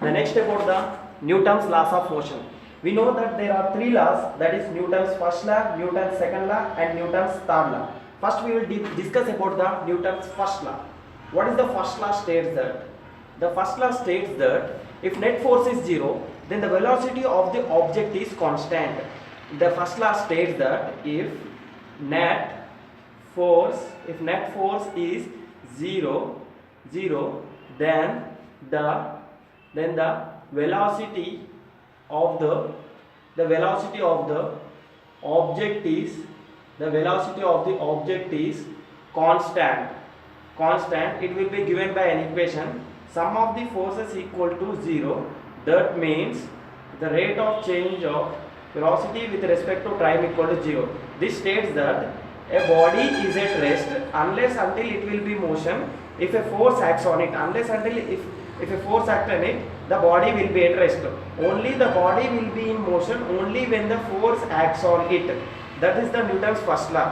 The next about the Newton's laws of motion. We know that there are three laws, that is Newton's first law, Newton's second law and Newton's third law. First we will discuss about the Newton's first law. What is the first law states that? The first law states that if net force is 0, then the velocity of the object is constant. The first law states that if net force is 0, then the velocity of the object is constant. It will be given by an equation, sum of the forces equal to 0. That means the rate of change of velocity with respect to time equal to 0. This states that a body is at rest unless until it will be motion if a force acts on it. If a force acts on it, the body will be at rest. Only the body will be in motion only when the force acts on it. That is the Newton's first law.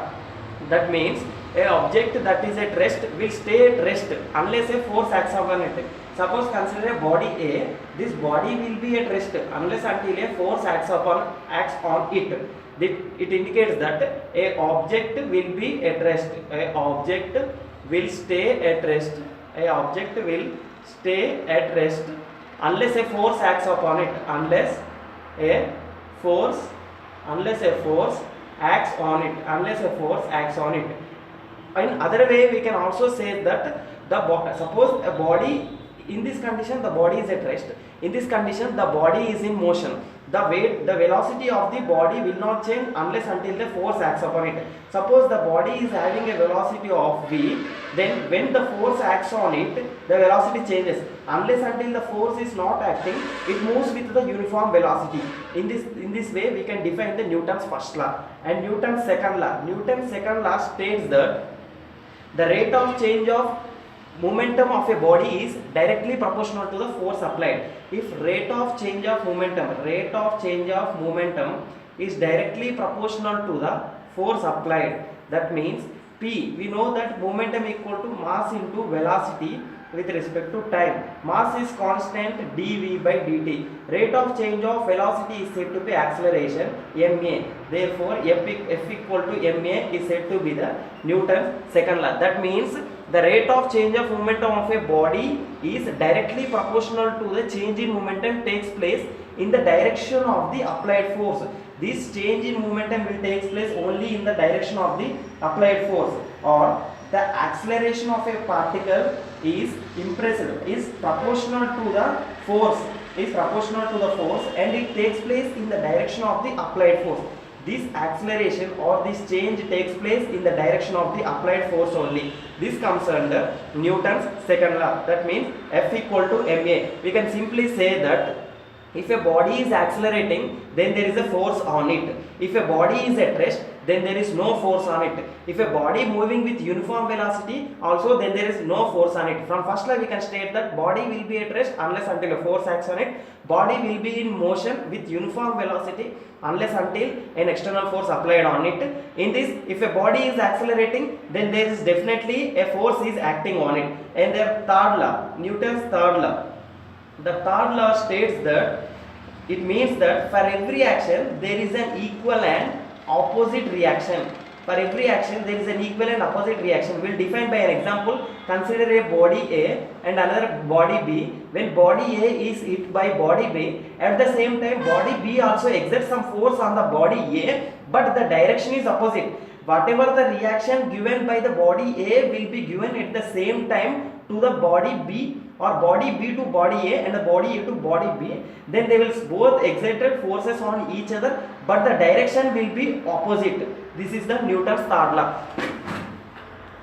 That means a object that is at rest will stay at rest unless a force acts on it. Suppose consider a body A. This body will be at rest unless until a force acts on it. It indicates that a object will be at rest. A object will stay at rest. A object will stay at rest unless a force acts upon it. Unless a force acts on it. In other way, we can also say that suppose a body, in this condition the body is at rest. In this condition the body is in motion. The velocity of the body will not change unless until the force acts upon it. Suppose the body is having a velocity of v, then when the force acts on it, the velocity changes. Unless until the force is not acting, it moves with the uniform velocity. In this way we can define the Newton's first law. And Newton's second law. Newton's second law states that the rate of change of momentum of a body is directly proportional to the force applied. If rate of change of momentum is directly proportional to the force applied, that means P, we know that momentum equal to mass into velocity with respect to time. Mass is constant dv by dt. Rate of change of velocity is said to be acceleration, ma. Therefore F equal to ma is said to be the Newton's second law. That means the rate of change of momentum of a body is directly proportional to the change in momentum takes place in the direction of the applied force. This change in momentum will take place only in the direction of the applied force. Or the acceleration of a particle is proportional to the force, and it takes place in the direction of the applied force. This acceleration or this change takes place in the direction of the applied force only. This comes under Newton's second law. That means F equal to ma. We can simply say that if a body is accelerating, then there is a force on it. If a body is at rest, then there is no force on it. If a body moving with uniform velocity, also then there is no force on it. From first law we can state that body will be at rest unless until a force acts on it. Body will be in motion with uniform velocity unless until an external force applied on it. In this, if a body is accelerating, then there is definitely a force is acting on it. And the third law, Newton's third law. The third law states that it means that for every action there is an equal and opposite reaction. For every action there is an equal and opposite reaction. We will define by an example. Consider a body A and another body B. When body A is hit by body B, at the same time body B also exerts some force on the body A, but the direction is opposite. Whatever the reaction given by the body A will be given at the same time to the body B, or body B to body A and the body A to body B. Then they will both exerted forces on each other, but the direction will be opposite. This is the Newton's third law.